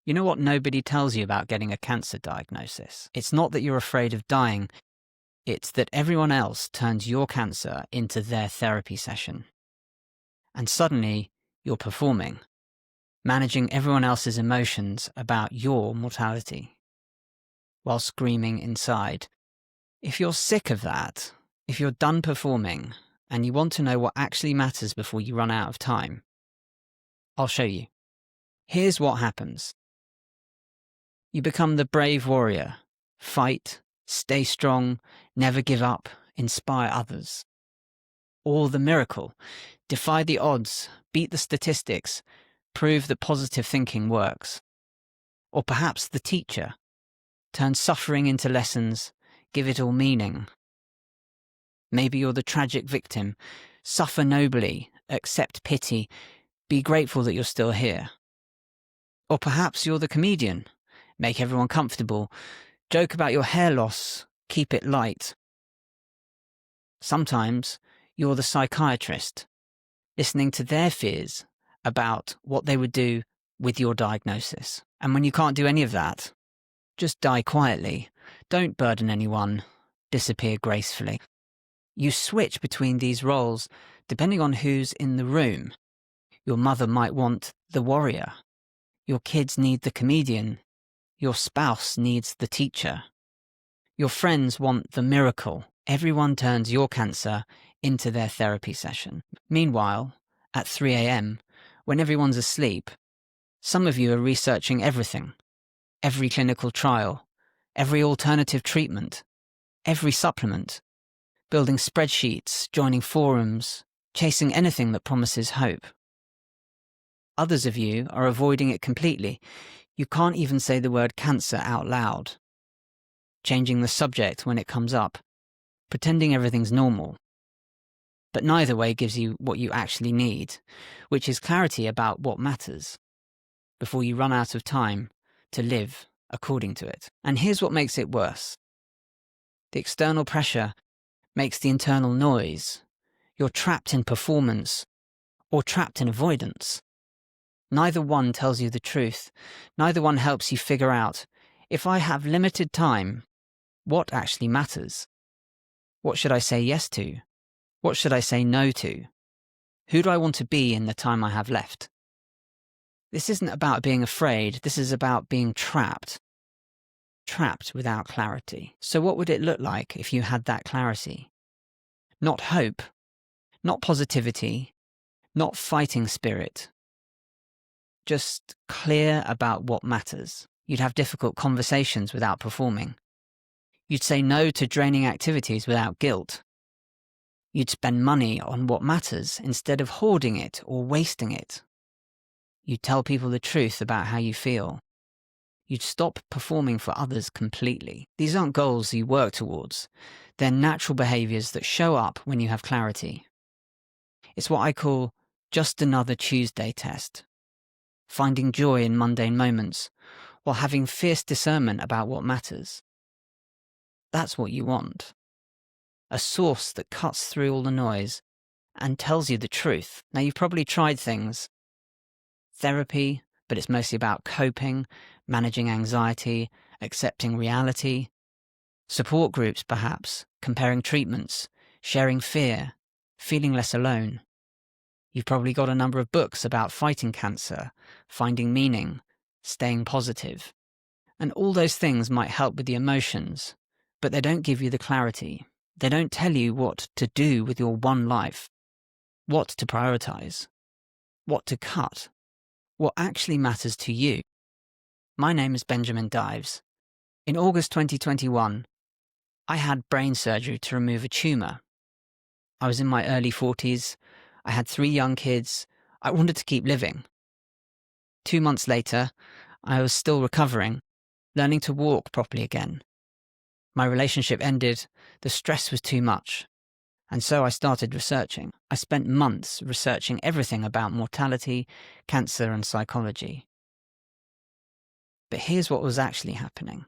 You know what nobody tells you about getting a cancer diagnosis? It's not that you're afraid of dying, it's that everyone else turns your cancer into their therapy session. And suddenly, you're performing, managing everyone else's emotions about your mortality, while screaming inside. If you're sick of that, if you're done performing, and you want to know what actually matters before you run out of time, I'll show you. Here's what happens. You become the brave warrior. Fight, stay strong, never give up, inspire others. Or the miracle. Defy the odds, beat the statistics, prove that positive thinking works. Or perhaps the teacher. Turn suffering into lessons, give it all meaning. Maybe you're the tragic victim. Suffer nobly, accept pity, be grateful that you're still here. Or perhaps you're the comedian. Make everyone comfortable, joke about your hair loss, keep it light. Sometimes you're the psychiatrist, listening to their fears about what they would do with your diagnosis. And when you can't do any of that, just die quietly. Don't burden anyone. Disappear gracefully. You switch between these roles depending on who's in the room. Your mother might want the warrior. Your kids need the comedian. Your spouse needs the teacher. Your friends want the miracle. Everyone turns your cancer into their therapy session. Meanwhile, at 3 a.m., when everyone's asleep, some of you are researching everything. Every clinical trial, every alternative treatment, every supplement, building spreadsheets, joining forums, chasing anything that promises hope. Others of you are avoiding it completely. You can't even say the word cancer out loud. Changing the subject when it comes up, pretending everything's normal. But neither way gives you what you actually need, which is clarity about what matters, before you run out of time to live according to it. And here's what makes it worse. The external pressure makes the internal noise. You're trapped in performance or trapped in avoidance. Neither one tells you the truth. Neither one helps you figure out, if I have limited time, what actually matters? What should I say yes to? What should I say no to? Who do I want to be in the time I have left? This isn't about being afraid. This is about being trapped. Trapped without clarity. So what would it look like if you had that clarity? Not hope, not positivity, not fighting spirit. Just clear about what matters. You'd have difficult conversations without performing. You'd say no to draining activities without guilt. You'd spend money on what matters instead of hoarding it or wasting it. You'd tell people the truth about how you feel. You'd stop performing for others completely. These aren't goals you work towards. They're natural behaviors that show up when you have clarity. It's what I call just another Tuesday test. Finding joy in mundane moments, while having fierce discernment about what matters. That's what you want. A source that cuts through all the noise and tells you the truth. Now, you've probably tried things. Therapy, but it's mostly about coping, managing anxiety, accepting reality. Support groups, perhaps, comparing treatments, sharing fear, feeling less alone. You've probably got a number of books about fighting cancer, finding meaning, staying positive. And all those things might help with the emotions, but they don't give you the clarity. They don't tell you what to do with your one life, what to prioritize, what to cut, what actually matters to you. My name is Benjamin Dives. In August 2021, I had brain surgery to remove a tumour. I was in my early 40s. I had 3 young kids. I wanted to keep living. 2 months later, I was still recovering, learning to walk properly again. My relationship ended, the stress was too much, and so I started researching. I spent months researching everything about mortality, cancer, and psychology. But here's what was actually happening.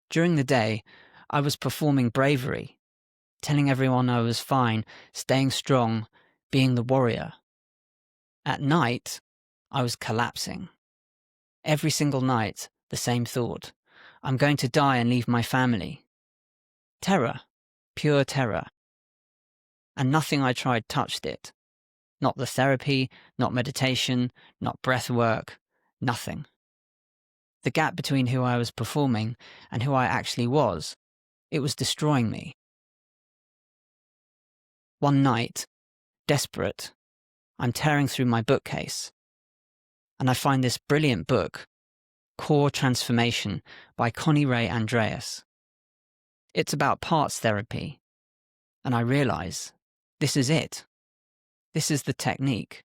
During the day, I was performing bravery, telling everyone I was fine, staying strong, being the warrior. At night, I was collapsing. Every single night, the same thought. I'm going to die and leave my family. Terror, pure terror. And nothing I tried touched it. Not the therapy, not meditation, not breath work, nothing. The gap between who I was performing and who I actually was, it was destroying me. One night, desperate, I'm tearing through my bookcase, and I find this brilliant book, Core Transformation by Connie Ray Andreas. It's about parts therapy, and I realize this is it. This is the technique.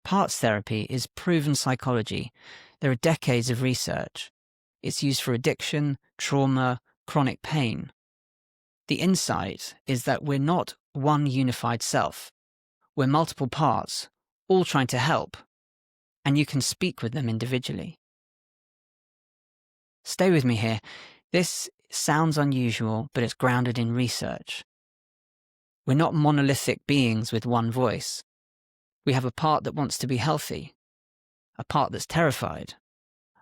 Parts therapy is proven psychology. There are decades of research. It's used for addiction, trauma, chronic pain. The insight is that we're not one unified self. We're multiple parts, all trying to help, and you can speak with them individually. Stay with me here. This sounds unusual, but it's grounded in research. We're not monolithic beings with one voice. We have a part that wants to be healthy, a part that's terrified,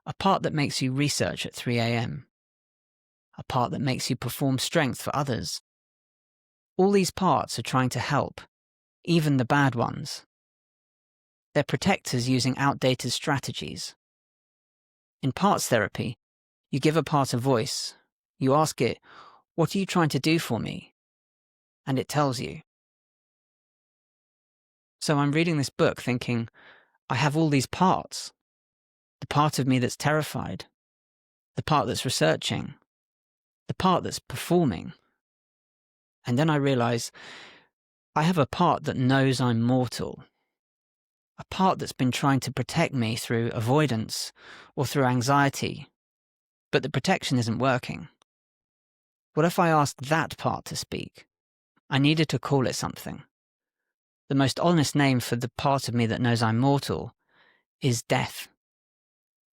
a part that makes you research at 3 a.m., a part that makes you perform strength for others. All these parts are trying to help, even the bad ones. They're protectors using outdated strategies. In parts therapy, you give a part a voice. You ask it, "What are you trying to do for me?" And it tells you. So I'm reading this book thinking, I have all these parts. The part of me that's terrified, the part that's researching, the part that's performing. And then I realize I have a part that knows I'm mortal. A part that's been trying to protect me through avoidance or through anxiety, but the protection isn't working. What if I asked that part to speak? I needed to call it something. The most honest name for the part of me that knows I'm mortal is death.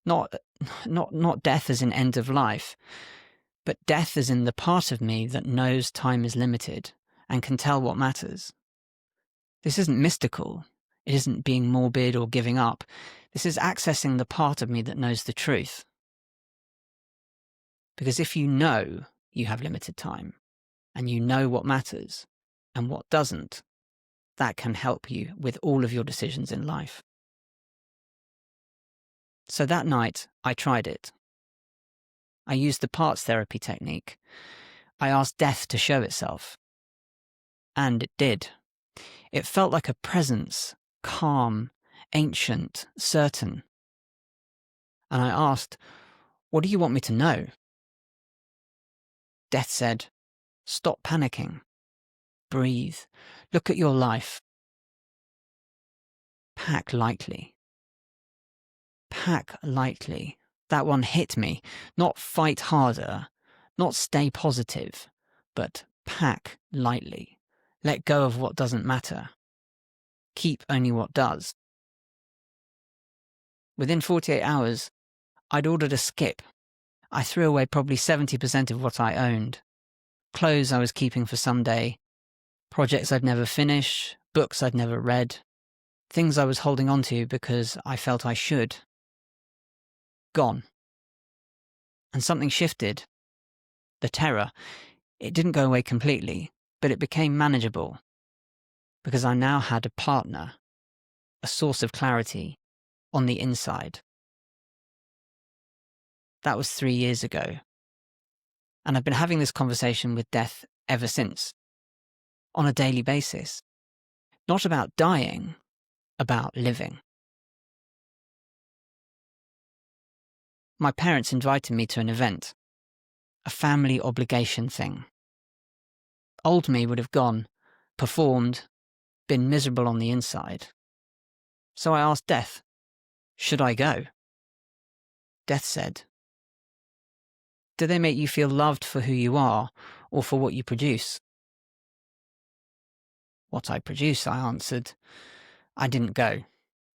Not death as in end of life, but death as in the part of me that knows time is limited and can tell what matters. This isn't mystical. It isn't being morbid or giving up. This is accessing the part of me that knows the truth. Because if you know you have limited time, and you know what matters and what doesn't, that can help you with all of your decisions in life. So that night, I tried it. I used the parts therapy technique. I asked death to show itself. And it did. It felt like a presence, calm, ancient, certain. And I asked, "What do you want me to know?" Death said, "Stop panicking. Breathe. Look at your life. Pack lightly. Pack lightly." That one hit me. Not fight harder, not stay positive, but pack lightly. Let go of what doesn't matter. Keep only what does. Within 48 hours, I'd ordered a skip. I threw away probably 70% of what I owned. Clothes I was keeping for someday, projects I'd never finish, books I'd never read, things I was holding on to because I felt I should. Gone. And something shifted. The terror. It didn't go away completely, but it became manageable. Because I now had a partner, a source of clarity, on the inside. That was 3 years ago. And I've been having this conversation with death ever since. On a daily basis. Not about dying, about living. My parents invited me to an event. A family obligation thing. Old me would have gone, performed, been miserable on the inside. So I asked Death, should I go? Death said, do they make you feel loved for who you are or for what you produce? What I produce, I answered. I didn't go.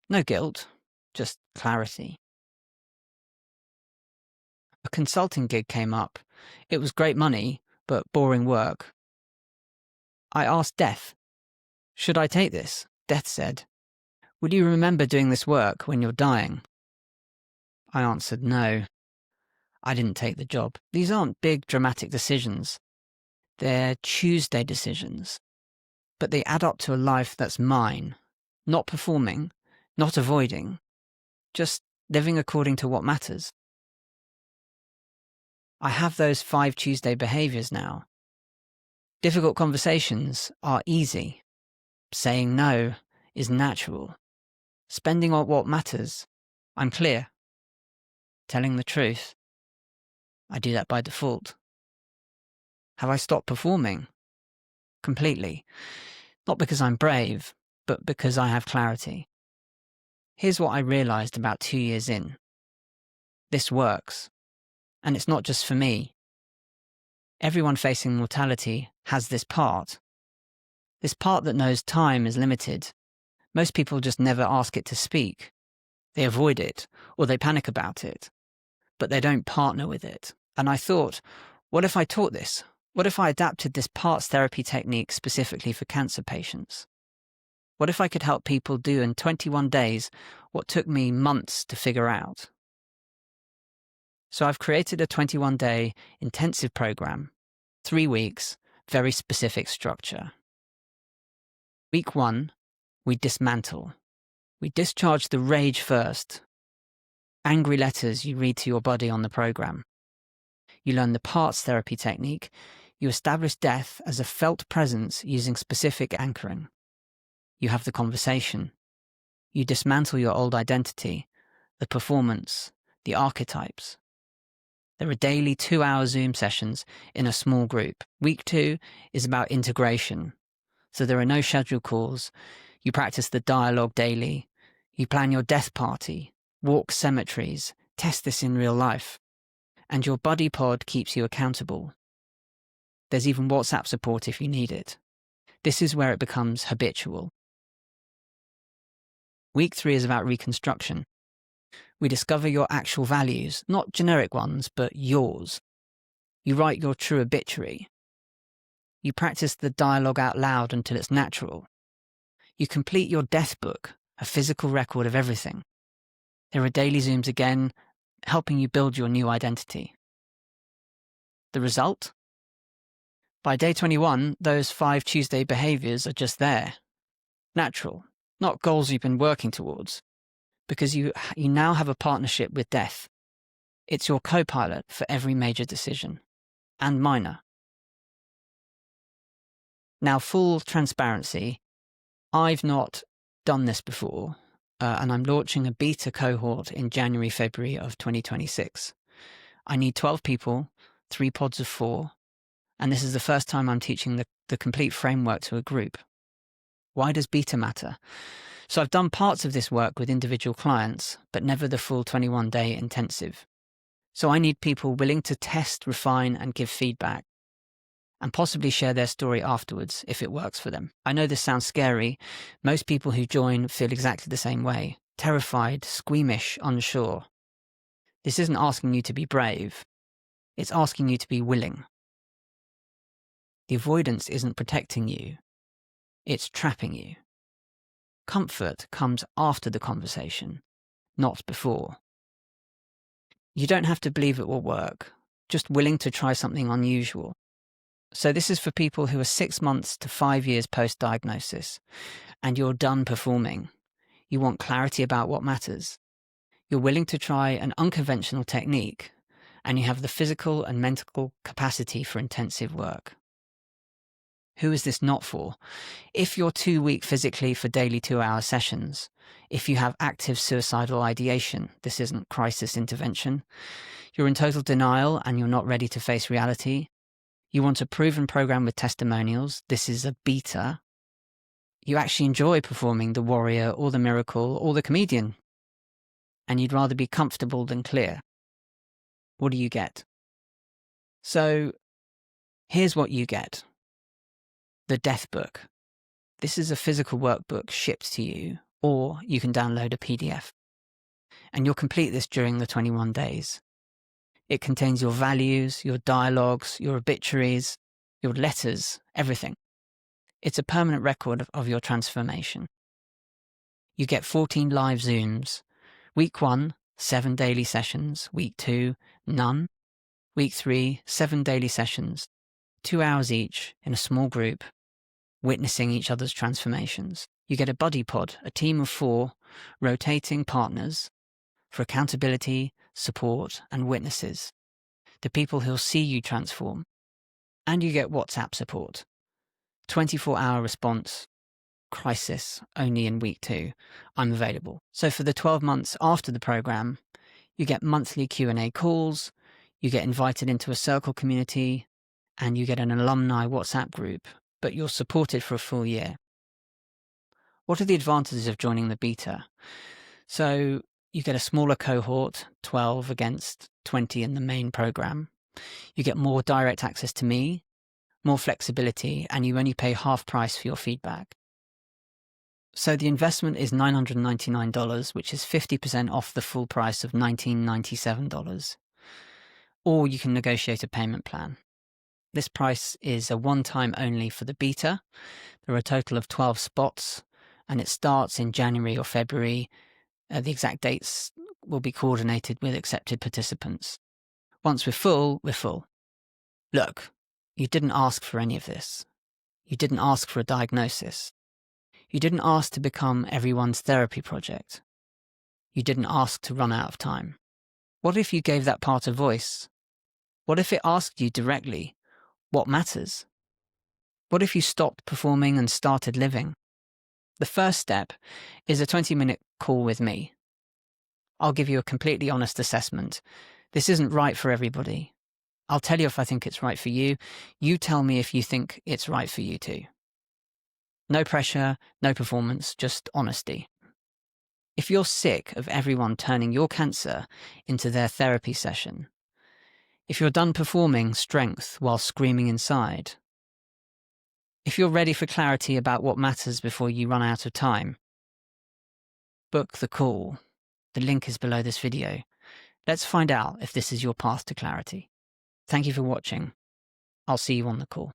No guilt, just clarity. A consulting gig came up. It was great money, but boring work. I asked Death, should I take this? Death said, will you remember doing this work when you're dying? I answered no. I didn't take the job. These aren't big, dramatic decisions. They're Tuesday decisions. But they add up to a life that's mine, not performing, not avoiding, just living according to what matters. I have those 5 Tuesday behaviors now. Difficult conversations are easy. Saying no is natural. Spending on what matters, I'm clear. Telling the truth, I do that by default. Have I stopped performing? Completely. Not because I'm brave, but because I have clarity. Here's what I realized about 2 years in. This works. And it's not just for me. Everyone facing mortality has this part. This part that knows time is limited. Most people just never ask it to speak. They avoid it, or they panic about it. But they don't partner with it. And I thought, what if I taught this? What if I adapted this parts therapy technique specifically for cancer patients? What if I could help people do in 21 days what took me months to figure out? So I've created a 21-day intensive program, 3 weeks, very specific structure. Week 1, we dismantle. We discharge the rage first. Angry letters you read to your body on the program. You learn the parts therapy technique. You establish death as a felt presence using specific anchoring. You have the conversation. You dismantle your old identity, the performance, the archetypes. There are daily 2-hour Zoom sessions in a small group. Week 2 is about integration. So there are no scheduled calls. You practice the dialogue daily. You plan your death party, walk cemeteries, test this in real life. And your buddy pod keeps you accountable. There's even WhatsApp support if you need it. This is where it becomes habitual. Week 3 is about reconstruction. We discover your actual values, not generic ones, but yours. You write your true obituary. You practice the dialogue out loud until it's natural. You complete your death book, a physical record of everything. There are daily Zooms again, helping you build your new identity. The result? By day 21, those 5 Tuesday behaviors are just there. Natural, not goals you've been working towards. Because you now have a partnership with death. It's your co-pilot for every major decision, and minor. Now, full transparency, I've not done this before, and I'm launching a beta cohort in January, February of 2026. I need 12 people, 3 pods of 4, and this is the first time I'm teaching the complete framework to a group. Why does beta matter? So I've done parts of this work with individual clients, but never the full 21-day intensive. So I need people willing to test, refine, and give feedback, and possibly share their story afterwards if it works for them. I know this sounds scary. Most people who join feel exactly the same way, terrified, squeamish, unsure. This isn't asking you to be brave. It's asking you to be willing. The avoidance isn't protecting you. It's trapping you. Comfort comes after the conversation, not before. You don't have to believe it will work, just willing to try something unusual. So this is for people who are 6 months to 5 years post-diagnosis, and you're done performing. You want clarity about what matters. You're willing to try an unconventional technique, and you have the physical and mental capacity for intensive work. Who is this not for? If you're too weak physically for daily 2-hour sessions, if you have active suicidal ideation, this isn't crisis intervention, you're in total denial and you're not ready to face reality, you want a proven program with testimonials, this is a beta, you actually enjoy performing the warrior or the miracle or the comedian, and you'd rather be comfortable than clear. What do you get? So, here's what you get. The Death Book. This is a physical workbook shipped to you, or you can download a PDF. And you'll complete this during the 21 days. It contains your values, your dialogues, your obituaries, your letters, everything. It's a permanent record of your transformation. You get 14 live Zooms. Week 1, 7 daily sessions. Week 2, none. Week 3, 7 daily sessions, 2 hours each in a small group, witnessing each other's transformations. You get a buddy pod, a team of 4 rotating partners for accountability, support, and witnesses, the people who'll see you transform. And you get WhatsApp support, 24-hour response, crisis, only in week 2. I'm available. So for the 12 months after the program, you get monthly Q&A calls, you get invited into a circle community, and you get an alumni WhatsApp group, but you're supported for a full year. What are the advantages of joining the beta? So you get a smaller cohort, 12 against 20 in the main program. You get more direct access to me, more flexibility, and you only pay half price for your feedback. So the investment is $999, which is 50% off the full price of $1,997. Or you can negotiate a payment plan. This price is a one-time only for the beta. There are a total of 12 spots, and it starts in January or February. The exact dates will be coordinated with accepted participants. Once we're full, we're full. Look, you didn't ask for any of this. You didn't ask for a diagnosis. You didn't ask to become everyone's therapy project. You didn't ask to run out of time. What if you gave that part a voice? What if it asked you directly, what matters? What if you stopped performing and started living? The first step is a 20-minute call with me. I'll give you a completely honest assessment. This isn't right for everybody. I'll tell you if I think it's right for you. You tell me if you think it's right for you too. No pressure, no performance, just honesty. If you're sick of everyone turning your cancer into their therapy session, if you're done performing strength while screaming inside, if you're ready for clarity about what matters before you run out of time, book the call. The link is below this video. Let's find out if this is your path to clarity. Thank you for watching. I'll see you on the call.